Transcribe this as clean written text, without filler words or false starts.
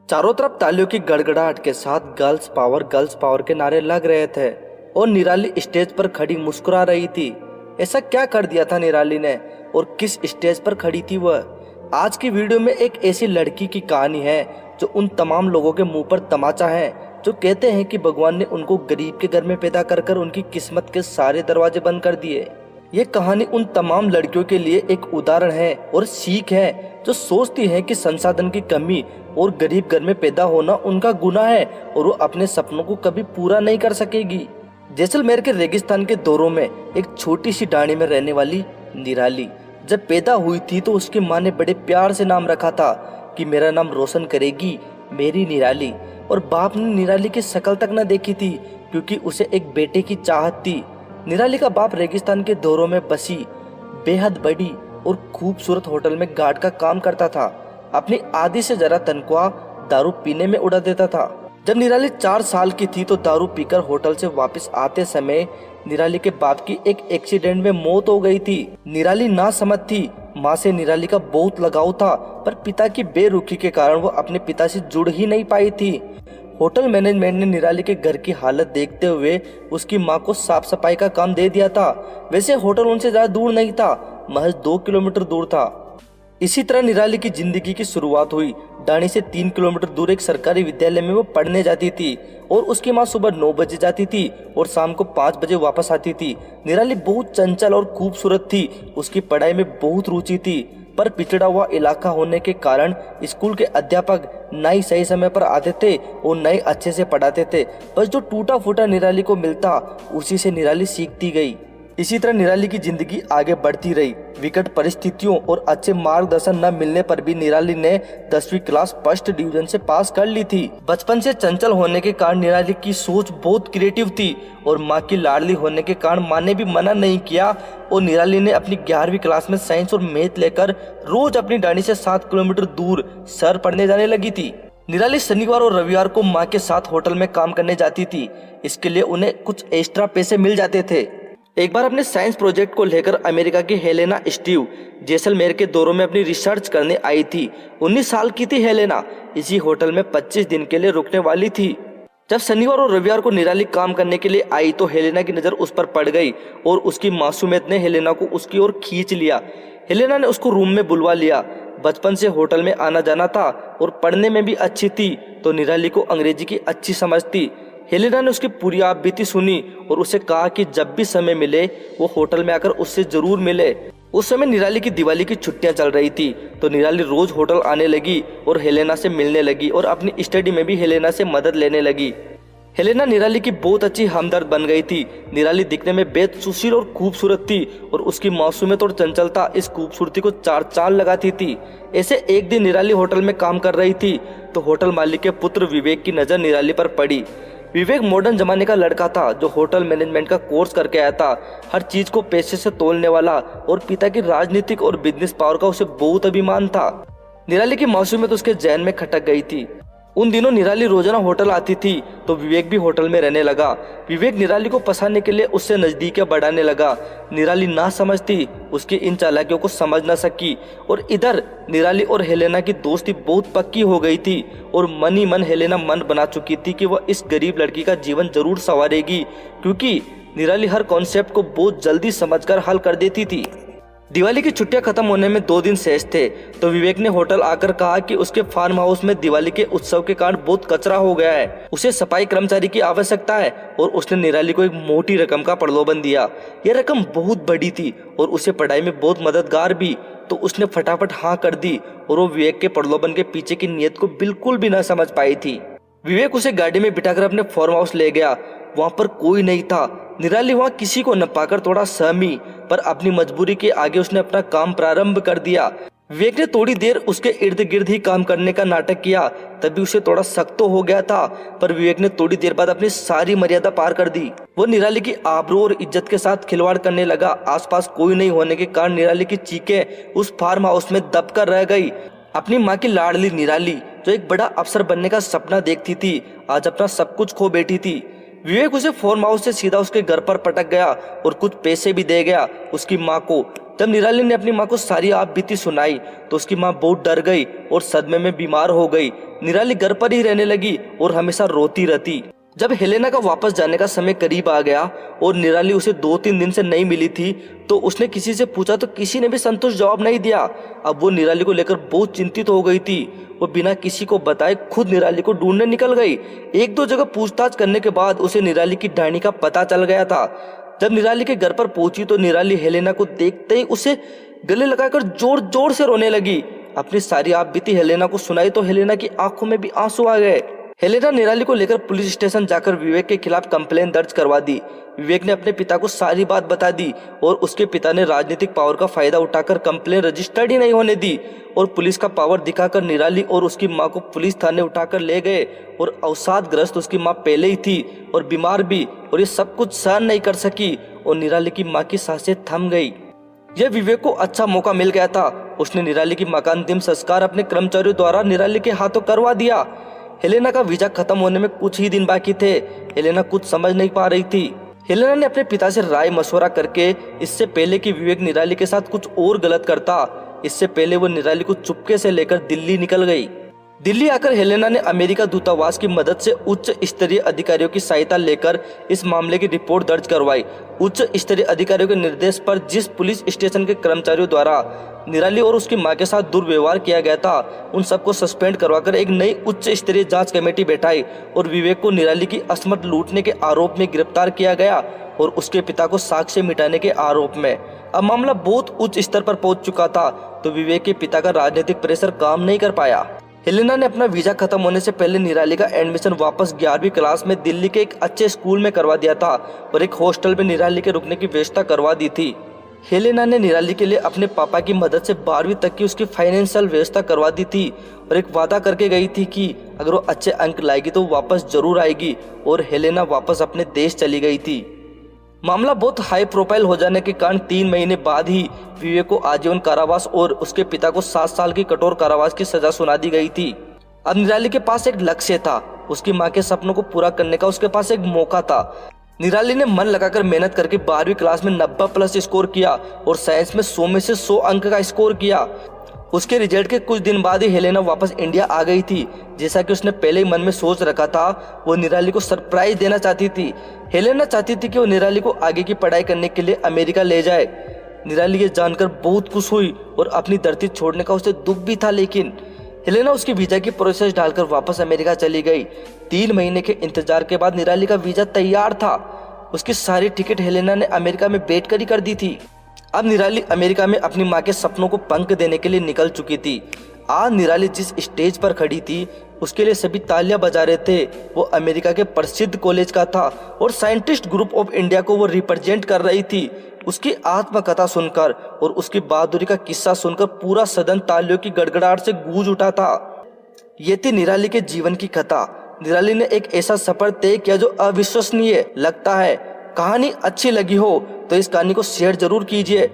चारों तरफ तालियों की गड़गड़ाहट के साथ गर्ल्स पावर के नारे लग रहे थे और निराली स्टेज पर खड़ी मुस्कुरा रही थी। ऐसा क्या कर दिया था निराली ने और किस स्टेज पर खड़ी थी वह? आज की वीडियो में एक ऐसी लड़की की कहानी है जो उन तमाम लोगों के मुंह पर तमाचा है जो कहते हैं कि भगवान ने उनको गरीब के घर में पैदा कर उनकी किस्मत के सारे दरवाजे बंद कर दिए। ये कहानी उन तमाम लड़कियों के लिए एक उदाहरण है और सीख है जो सोचती है कि संसाधन की कमी और गरीब घर में पैदा होना उनका गुनाह है और वो अपने सपनों को कभी पूरा नहीं कर सकेगी। जैसलमेर के रेगिस्तान के दौरों में एक छोटी सी डाणी में रहने वाली निराली जब पैदा हुई थी तो उसकी माँ ने बड़े प्यार से नाम रखा था कि मेरा नाम रोशन करेगी मेरी निराली। और बाप ने निराली की शक्ल तक न देखी थी क्योंकि उसे एक बेटे की चाहत थी। निराली का बाप रेगिस्तान के दौरों में बसी बेहद बड़ी और खूबसूरत होटल में गार्ड का काम करता था। अपनी आधी से जरा तनख्वाह दारू पीने में उड़ा देता था। जब निराली 4 साल की थी तो दारू पीकर होटल से वापस आते समय निराली के बाप की एक एक्सीडेंट में मौत हो गई थी। निराली ना समझ थी। माँ से निराली का बहुत लगाव था पर पिता की बेरुखी के कारण वो अपने पिता से जुड़ ही नहीं पाई थी। होटल मैनेजमेंट ने निराली के घर की हालत देखते हुए उसकी मां को साफ सफाई का काम दे दिया था। वैसे होटल उनसे ज्यादा दूर नहीं था, महज 2 किलोमीटर दूर था। इसी तरह निराली की जिंदगी की शुरुआत हुई। डाणी से 3 किलोमीटर दूर एक सरकारी विद्यालय में वो पढ़ने जाती थी और उसकी माँ सुबह 9 बजे जाती थी और शाम को 5 बजे वापस आती थी। निराली बहुत चंचल और खूबसूरत थी। उसकी पढ़ाई में बहुत रुचि थी पर पिछड़ा हुआ इलाका होने के कारण स्कूल के अध्यापक न ही सही समय पर आते थे और न ही अच्छे से पढ़ाते थे। बस जो टूटा फूटा निराली को मिलता उसी से निराली सीखती गई। इसी तरह निराली की जिंदगी आगे बढ़ती रही। विकट परिस्थितियों और अच्छे मार्गदर्शन न मिलने पर भी निराली ने 10वीं क्लास फर्स्ट डिवीजन से पास कर ली थी। बचपन से चंचल होने के कारण निराली की सोच बहुत क्रिएटिव थी और माँ की लाडली होने के कारण माँ ने भी मना नहीं किया और निराली ने अपनी 11वीं क्लास में साइंस और मैथ लेकर रोज अपनी डाणी से 7 किलोमीटर दूर शहर पढ़ने जाने लगी थी। निराली शनिवार और रविवार को माँ के साथ होटल में काम करने जाती थी। इसके लिए उन्हें कुछ एक्स्ट्रा पैसे मिल जाते थे। एक बार अपने साइंस प्रोजेक्ट को लेकर अमेरिका की हेलेना स्टीव जैसलमेर के दौरों में अपनी रिसर्च करने आई थी। 19 साल की थी हेलेना। इसी होटल में 25 दिन के लिए रुकने वाली थी। जब शनिवार और रविवार को निराली काम करने के लिए आई तो हेलेना की नज़र उस पर पड़ गई और उसकी मासूमियत ने हेलेना को उसकी ओर खींच लिया। हेलेना ने उसको रूम में बुलवा लिया। बचपन से होटल में आना जाना था और पढ़ने में भी अच्छी थी तो निराली को अंग्रेजी की अच्छी समझ थी। हेलेना ने उसकी पूरी आप बीती सुनी और उसे कहा कि जब भी समय मिले वो होटल में आकर उससे जरूर मिले। उस समय निराली की दिवाली की छुट्टियां चल रही थी तो निराली रोज होटल आने लगी और हेलेना से मिलने लगी और अपनी स्टडी में भी हेलेना से मदद लेने लगी। हेलेना निराली की बहुत अच्छी हमदर्द बन गई थी। निराली दिखने में बेहद सुशील और खूबसूरत थी और उसकी मासूमियत और चंचलता इस खूबसूरती को 4 चांद लगाती थी। ऐसे एक दिन निराली होटल में काम कर रही थी तो होटल मालिक के पुत्र विवेक की नज़र निराली पर पड़ी। विवेक मॉडर्न जमाने का लड़का था जो होटल मैनेजमेंट का कोर्स करके आया था। हर चीज को पैसे से तोलने वाला और पिता की राजनीतिक और बिजनेस पावर का उसे बहुत अभिमान था। निराली की मासूमियत उसके जहन में खटक गई थी। उन दिनों निराली रोजाना होटल आती थी तो विवेक भी होटल में रहने लगा। विवेक निराली को फंसाने के लिए उससे नजदीकियां बढ़ाने लगा। निराली ना समझती उसकी इन चालाकियों को समझ न सकी और इधर निराली और हेलेना की दोस्ती बहुत पक्की हो गई थी और मन ही मन हेलेना मन बना चुकी थी कि वह इस गरीब लड़की का जीवन जरूर संवारेगी क्योंकि निराली हर कॉन्सेप्ट को बहुत जल्दी समझकर हल कर देती थी। दिवाली की छुट्टियां खत्म होने में 2 दिन शेष थे तो विवेक ने होटल आकर कहा कि उसके फार्म हाउस में दिवाली के उत्सव के कारण बहुत कचरा हो गया है। उसे सफाई कर्मचारी की आवश्यकता है और उसने निराली को एक मोटी रकम का प्रलोभन दिया। यह रकम बहुत बड़ी थी और उसे पढ़ाई में बहुत मददगार भी। तो उसने फटाफट हाँ कर दी और वो विवेक के प्रलोभन के पीछे की नीयत को बिल्कुल भी न समझ पाई थी। विवेक उसे गाड़ी में बिठाकर अपने फार्म हाउस ले गया। वहाँ पर कोई नहीं था। निराली वहाँ किसी को न पाकर थोड़ा सहमी पर अपनी मजबूरी के आगे उसने अपना काम प्रारंभ कर दिया। विवेक ने थोड़ी देर उसके इर्द गिर्द ही काम करने का नाटक किया। तभी उसे थोड़ा शक तो हो गया था पर विवेक ने थोड़ी देर बाद अपनी सारी मर्यादा पार कर दी। वो निराली की आबरू और इज्जत के साथ खिलवाड़ करने लगा। आसपास कोई नहीं होने के कारण निराली की चीखें उस फार्म हाउस में दब कर रह गई। अपनी माँ की लाडली निराली जो एक बड़ा अफसर बनने का सपना देखती थी आज अपना सब कुछ खो बैठी थी। विवेक उसे फार्म हाउस से सीधा उसके घर पर पटक गया और कुछ पैसे भी दे गया। उसकी माँ को जब निराली ने अपनी माँ को सारी आप बीती सुनाई तो उसकी माँ बहुत डर गई और सदमे में बीमार हो गई। निराली घर पर ही रहने लगी और हमेशा रोती रहती। जब हेलेना का वापस जाने का समय करीब आ गया और निराली उसे 2-3 दिन से नहीं मिली थी तो उसने किसी से पूछा तो किसी ने भी संतुष्ट जवाब नहीं दिया। अब वो निराली को लेकर बहुत चिंतित हो गई थी। वो बिना किसी को बताए खुद निराली को ढूंढने निकल गई। 1-2 जगह पूछताछ करने के बाद उसे निराली की ढाणी का पता चल गया था। जब निराली के घर पर पहुंची तो निराली हेलेना को देखते ही उसे गले लगाकर जोर जोर से रोने लगी। अपनी सारी आप बीती हेलेना को सुनाई तो हेलेना की आंखों में भी आंसू आ गए। हेलेना निराली को लेकर पुलिस स्टेशन जाकर विवेक के खिलाफ कंप्लेन दर्ज करवा दी। विवेक ने अपने पिता को सारी बात बता दी और उसके पिता ने राजनीतिक पावर का फायदा उठाकर कंप्लेन रजिस्टर्ड ही नहीं होने दी और पुलिस का पावर दिखाकर निराली और उसकी मां को पुलिस थाने उठाकर ले गए। और अवसादग्रस्त उसकी मां पहले ही थी और बीमार भी, और ये सब कुछ सहन नहीं कर सकी और निराली की मां की सांसें थम गई। यह विवेक को अच्छा मौका मिल गया था। उसने निराली की मां का अंतिम संस्कार अपने कर्मचारियों द्वारा निराली के हाथों करवा दिया। हेलेना का वीजा खत्म होने में कुछ ही दिन बाकी थे। हेलेना कुछ समझ नहीं पा रही थी। हेलेना ने अपने पिता से राय मशवरा करके इससे पहले कि विवेक निराली के साथ कुछ और गलत करता, इससे पहले वो निराली को चुपके से लेकर दिल्ली निकल गई। दिल्ली आकर हेलेना ने अमेरिका दूतावास की मदद से उच्च स्तरीय अधिकारियों की सहायता लेकर इस मामले की रिपोर्ट दर्ज करवाई। उच्च स्तरीय अधिकारियों के निर्देश पर जिस पुलिस स्टेशन के कर्मचारियों द्वारा निराली और उसकी मां के साथ दुर्व्यवहार किया गया था, उन सबको सस्पेंड करवाकर एक नई उच्च स्तरीय जांच कमेटी बैठाई और विवेक को निराली की असमत लूटने के आरोप में गिरफ्तार किया गया और उसके पिता को साक्ष्य मिटाने के आरोप में। अब मामला बहुत उच्च स्तर पर पहुंच चुका था तो विवेक के पिता का राजनीतिक प्रेशर काम नहीं कर पाया। हेलेना ने अपना वीजा खत्म होने से पहले निराली का एडमिशन वापस 11वीं क्लास में दिल्ली के एक अच्छे स्कूल में करवा दिया था और एक हॉस्टल में निराली के रुकने की व्यवस्था करवा दी थी। हेलेना ने निराली के लिए अपने पापा की मदद से 12वीं तक की उसकी फाइनेंशियल व्यवस्था करवा दी थी और एक वादा करके गई थी कि अगर वो अच्छे अंक लाएगी तो वापस जरूर आएगी, और हेलेना वापस अपने देश चली गई थी। मामला बहुत हाई प्रोफाइल हो जाने के कारण 3 महीने बाद ही विवेक को आजीवन कारावास और उसके पिता को 7 साल की कठोर कारावास की सजा सुना दी गई थी। अब निराली के पास एक लक्ष्य था, उसकी मां के सपनों को पूरा करने का उसके पास एक मौका था। निराली ने मन लगाकर मेहनत करके 12वीं क्लास में 90+ स्कोर किया और साइंस में 100 में से 100 अंक का स्कोर किया। उसके रिजल्ट के कुछ दिन बाद ही हेलेना वापस इंडिया आ गई थी। जैसा कि उसने पहले ही मन में सोच रखा था, वो निराली को सरप्राइज देना चाहती थी। हेलेना चाहती थी कि वो निराली को आगे की पढ़ाई करने के लिए अमेरिका ले जाए। निराली ये जानकर बहुत खुश हुई और अपनी धरती छोड़ने का उसे दुख भी था, लेकिन हेलेना उसकी वीजा की प्रोसेस डालकर वापस अमेरिका चली गई। 3 महीने के इंतजार के बाद निराली का वीजा तैयार था। उसकी सारी टिकट हेलेना ने अमेरिका में बैठकर ही कर दी थी। अब निराली अमेरिका में अपनी मां के सपनों को पंख देने के लिए निकल चुकी थी। आज निराली जिस स्टेज पर खड़ी थी उसके लिए सभी तालियां बजा रहे थे। वो अमेरिका के प्रसिद्ध कॉलेज का था और साइंटिस्ट ग्रुप ऑफ इंडिया को वो रिप्रेजेंट कर रही थी। उसकी आत्मकथा सुनकर और उसकी बहादुरी का किस्सा सुनकर पूरा सदन तालियों की गड़गड़ाहट से गूंज उठा था। ये थी निराली के जीवन की कथा। निराली ने एक ऐसा सफर तय किया जो अविश्वसनीय लगता है। कहानी अच्छी लगी हो तो इस कहानी को शेयर जरूर कीजिए।